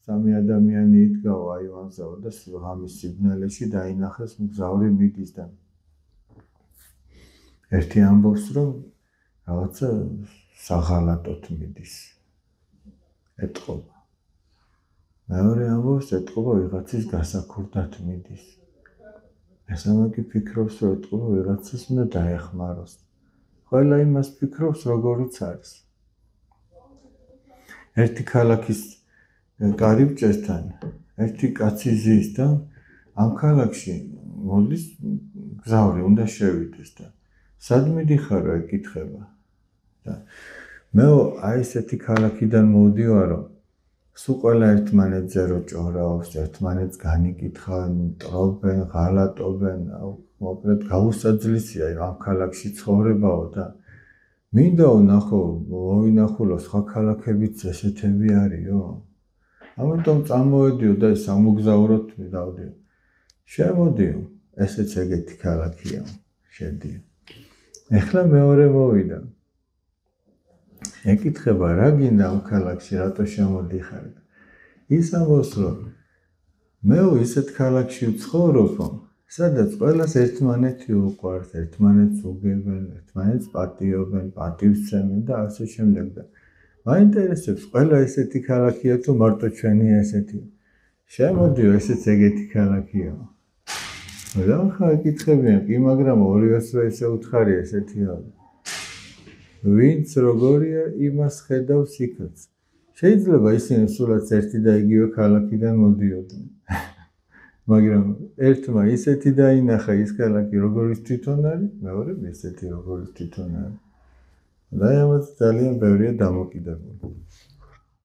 სამი ადამიანი იდგაო აივანზეო და ღამის სიბნელეში დაინახეს მგზავრი მიდის და ერთი ამბობს რომ რაღაცა საღალატოთ მიდის ეტყობა მეორე ამბობს ეტყობა ვიღაცის გასაქურდად მიდის მესამე კი ფიქრობს რომ ეტყობა ვიღაცას უნდა დაეხმაროს ყველა იმას ფიქრობს როგორიც არის ერთი ქალაქის კარიბჭესთან ერთი კაცი ზის და ამ ქალაქში მოდის გზავრი უნდა შევიდეს და სად მიდიხარო ეკითხება და მე აი ესეთი ქალაქიდან მოვდივარო სულ ყველა ერთმანეთზე რო ჭორაობს ერთმანეთს განიკითხავენ მტრობენ ღალატობენ მოკლედ გაუსაძლისია ამ ქალაქში ცხოვრებაო და მინდა ვნახო მოვინახულო სხვა ქალაქებიც ესეთები არისო ამიტომ წამოვედიო და სამოგზაუროდ დავდიო შემოდიო ესეც ეგეთი ქალაქია შედიო ეხლა მეორე მოვიდა ეკითხება რა გინდა ამ ქალაქში რატო შემოდიხარ ის ამბობს რომ მე ისეთ ქალაქში ვცხოვრობ სადაც ყველას ერთმანეთი უყვარს ერთმანეთს უგებენ ერთმანეთს პატიობენ პატივსცემენ და ასე შემდეგ და მაინტერესებს ყველა ესეთი ქალაქია თუ მარტო ჩვენია ესეთი შემოდიო ესეც ეგეთი ქალაქია რა ხა ეკითხებიან კი მაგრამ ორივეს რო ესე უთხარი ესეთია ვინც როგორია იმას ხედავს იქაც შეიძლება ისინი სულაც ერთი და იგივე ქალაქიდან მოდიოდნენ მაგრამ ერთმა ისეთი დაინახა ის ქალაქი როგორიც თვითონ არის მეორემ ესეთი როგორიც თვითონ არის და ამას ძალიან ბევრია დამოკიდებული